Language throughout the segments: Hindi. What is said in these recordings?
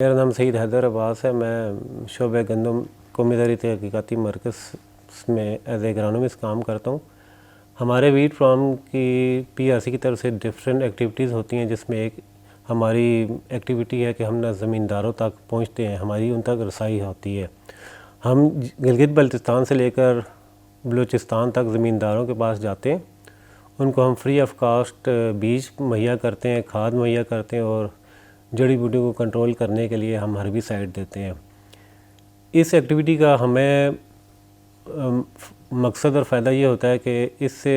मेरा नाम सईद हैदर अब्बास है। मैं शोबे गंदम कौमी तहकीकाती मरकज़ में एज एग्रानोमिस्ट काम करता हूँ। हमारे वीट फार्म की पीआरसी की तरफ से डिफरेंट एक्टिविटीज़ होती हैं, जिसमें एक हमारी एक्टिविटी है कि हम ना ज़मींदारों तक पहुँचते हैं, हमारी उन तक रसाई होती है। हम गिलगित बल्तिस्तान से लेकर बलूचिस्तान तक ज़मींदारों के पास जाते हैं, उनको हम फ्री ऑफ कास्ट बीज मुहैया करते हैं, खाद मुहैया करते हैं और जड़ी बूटियों को कंट्रोल करने के लिए हम हर्बिसाइड देते हैं। इस एक्टिविटी का हमें मकसद और फ़ायदा ये होता है कि इससे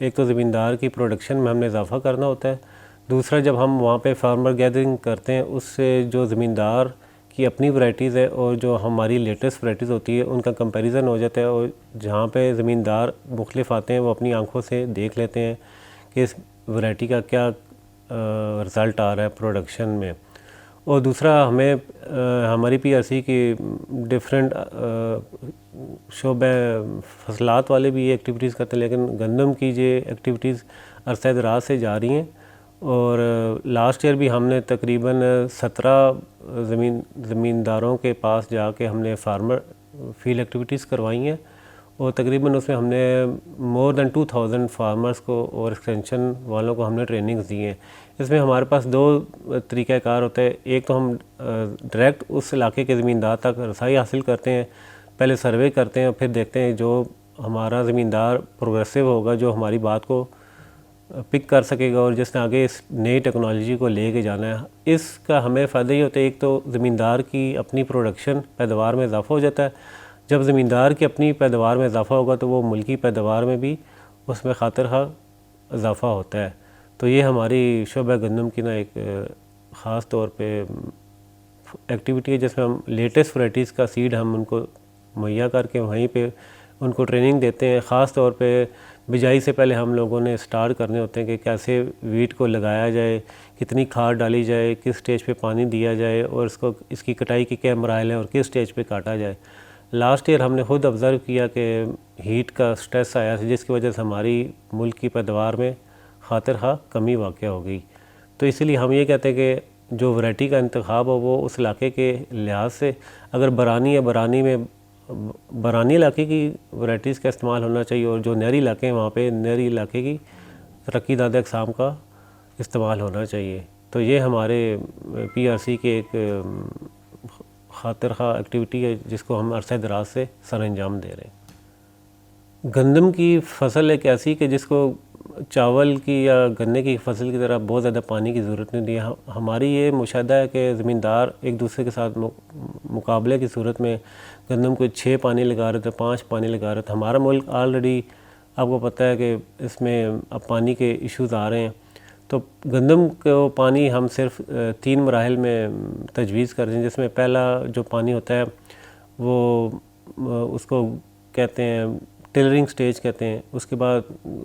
एक तो ज़मींदार की प्रोडक्शन में हमने इजाफ़ा करना होता है, दूसरा जब हम वहाँ पे फार्मर गैदरिंग करते हैं उससे जो ज़मींदार की अपनी वैराइटीज़ है और जो हमारी लेटेस्ट वैराइटीज़ होती है उनका कंपैरिजन हो जाता है, और जहाँ पे ज़मींदार मुख्तलिफ आते हैं वो अपनी आंखों से देख लेते हैं कि इस वैरायटी का क्या रिज़ल्ट आ रहा है प्रोडक्शन में। और दूसरा हमें हमारी पीआरसी की डिफरेंट शोबे फसलात वाले भी ये एक्टिविटीज़ करते हैं, लेकिन गंदम की ये एक्टिविटीज़ अरसा दराज से जा रही हैं। और लास्ट ईयर भी हमने तकरीबन 17 ज़मींदारों के पास जाके हमने फार्मर फील्ड एक्टिविटीज़ करवाई हैं, और तकरीबन उसमें हमने मोर दैन 2000 फार्मर्स को और एक्सटेंशन वालों को हमने ट्रेनिंग्स दी हैं। इसमें हमारे पास दो तरीक़ाकार होता है। एक तो हम डायरेक्ट उस इलाके के ज़मींदार तक रसाई हासिल करते हैं, पहले सर्वे करते हैं, फिर देखते हैं जो हमारा ज़मींदार प्रोग्रेसिव होगा, जो हमारी बात को पिक कर सकेगा और जिसने आगे इस नई टेक्नोलॉजी को ले के जाना है। इसका हमें फ़ायदा ही होता है, एक तो ज़मींदार की अपनी प्रोडक्शन पैदावार में इजाफ़ा हो जाता है। जब ज़मींदार की अपनी पैदावार में इजाफ़ा होगा तो वो मुल्की पैदावार में भी उसमें खातिर खा इजाफ़ा होता है। तो ये हमारी शोबा गंदम की ना एक ख़ास तौर पे एक्टिविटी है, जिसमें हम लेटेस्ट वैराइटीज़ का सीड हम उनको मुहैया करके वहीं पे उनको ट्रेनिंग देते हैं। ख़ास तौर पे बिजाई से पहले हम लोगों ने स्टार्ट करने होते हैं कि कैसे वीट को लगाया जाए, कितनी खाद डाली जाए, किस स्टेज पे पानी दिया जाए और इसकी कटाई की क्या मराहल है और किस स्टेज पे काटा जाए। लास्ट ईयर हमने ख़ुद ऑब्ज़र्व किया कि हीट का स्ट्रेस आया, जिसकी वजह से हमारी मुल्क की पैदावार में खातिर खा कमी वाक़या हो गई। तो इसीलिए हम ये कहते हैं कि जो वैरायटी का इंतखाब हो वो उस इलाके के लिहाज से, अगर बरानी है बरानी में बरानी इलाके की वैराइटीज़ का इस्तेमाल होना चाहिए, और जो नहरी इलाके हैं वहाँ पे नहरी इलाके की तरक्की दादा अक़साम का इस्तेमाल होना चाहिए। तो ये हमारे पीआरसी के एक खातिर खा एक्टिविटी है जिसको हम अरसा दराज से सर अंजाम दे रहे हैं। गंदम की फसल एक ऐसी कि जिसको चावल की या गन्ने की फसल की तरह बहुत ज़्यादा पानी की ज़रूरत नहीं है। हमारी ये मुशाहदा है कि ज़मींदार एक दूसरे के साथ मुकाबले की सूरत में गंदम को 6 पानी लगा रहे थे, 5 पानी लगा रहे थे। हमारा मुल्क ऑलरेडी आपको पता है कि इसमें अब पानी के इश्यूज़ आ रहे हैं, तो गंदम को पानी हम सिर्फ 3 मराहल में तजवीज़ कर रहे हैं, जिसमें पहला जो पानी होता है वो उसको कहते हैं टिलरिंग स्टेज कहते हैं, उसके बाद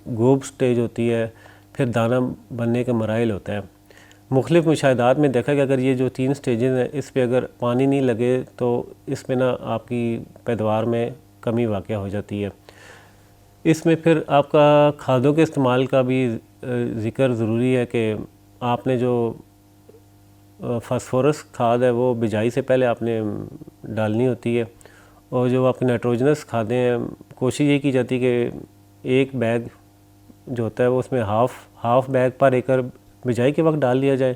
गोब स्टेज होती है, फिर दाना बनने का मराइल होता है। मुख्तलिफ मुशाहिदात में देखा कि अगर ये जो 3 स्टेजेस हैं इस पे अगर पानी नहीं लगे तो इसमें ना आपकी पैदावार में कमी वाक़या हो जाती है। इसमें फिर आपका खादों के इस्तेमाल का भी ज़िक्र ज़रूरी है कि आपने जो फास्फोरस खाद है वो बिजाई से पहले आपने डालनी होती है, और जो आपकी नाइट्रोजनस खादें हैं कोशिश ये की जाती है कि एक बैग जो होता है वो उसमें हाफ़ बैग पर एकड़ बिजाई के वक्त डाल दिया जाए,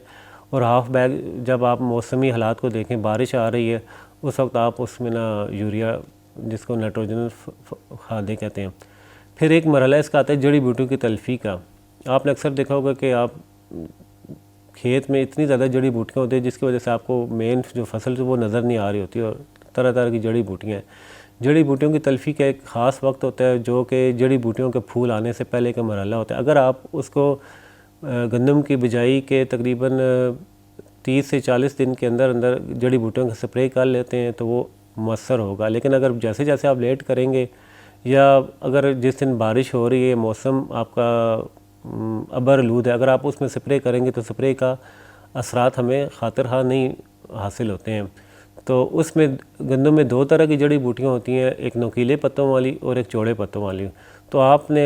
और हाफ़ बैग जब आप मौसमी हालात को देखें, बारिश आ रही है उस वक्त आप उसमें ना यूरिया जिसको नाइट्रोजनस खादें कहते हैं। फिर एक मरहला इसका आता है जड़ी बूटियों की तल्फ़ी का। आपने अक्सर देखा होगा कि आप खेत में इतनी ज़्यादा जड़ी बूटियाँ होती है जिसकी वजह से आपको मेन जो फसल वो नज़र नहीं आ रही होती, और तरह तरह की जड़ी बूटियाँ हैं। जड़ी बूटियों की तल्फ़ी का एक ख़ास वक्त होता है जो कि जड़ी बूटियों के फूल आने से पहले का मरहला होता है। अगर आप उसको गंदम की बिजाई के तकरीबन 30 से 40 दिन के अंदर अंदर जड़ी बूटियों का स्प्रे कर लेते हैं तो वो मौसर होगा। लेकिन अगर जैसे जैसे आप लेट करेंगे, या अगर जिस दिन बारिश हो रही है, मौसम आपका अबरलूद है, अगर आप उसमें स्प्रे करेंगे तो स्प्रे का असरात हमें खातिर खा नहीं हासिल होते हैं। तो उसमें गंदम में 2 तरह की जड़ी बूटियाँ होती हैं, एक नोकीले पत्तों वाली और एक चौड़े पत्तों वाली। तो आपने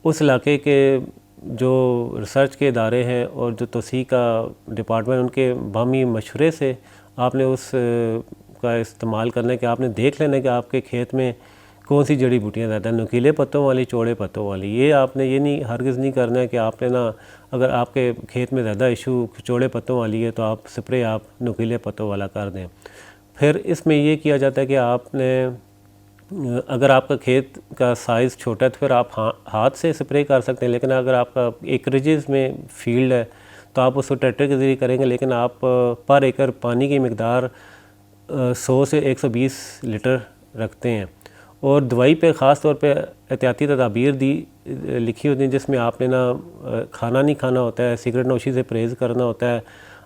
उस इलाके के जो रिसर्च के इदारे हैं और जो तौसीक़ का डिपार्टमेंट, उनके बामी मशवरे से आपने उस का इस्तेमाल करना है कि आपने देख लेना है कि आपके खेत में कौन सी जड़ी बूटियाँ ज़्यादा, नुकीले पत्तों वाली, चौड़े पत्तों वाली। ये आपने ये नहीं हरगिज़ नहीं करना है कि आपने ना, अगर आपके खेत में ज़्यादा इशू चौड़े पत्तों वाली है तो आप स्प्रे आप नुकीले पत्तों वाला कर दें। फिर इसमें ये किया जाता है कि आपने, अगर आपका खेत का साइज़ छोटा है तो फिर आप हाथ से स्प्रे कर सकते हैं, लेकिन अगर आपका एकरेजेस में फील्ड है तो आप उसको ट्रैक्टर के ज़रिए करेंगे, लेकिन आप पर एकड़ पानी की मकदार 100 से 120 लीटर रखते हैं। और दवाई पे ख़ास तौर पे एहतियाती तदाबीर लिखी होती हैं, जिसमें आपने ना खाना नहीं खाना होता है, सिगरेट नोशी से परहेज़ करना होता है,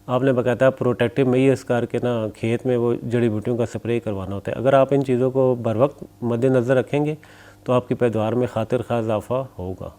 आपने बाकायदा प्रोटेक्टिव मेजर्स करके ना खेत में वो जड़ी बूटियों का स्प्रे करवाना होता है। अगर आप इन चीज़ों को बर वक्त मद्देनज़र रखेंगे तो आपकी पैदावार में खातिर खा इजाफ़ा होगा।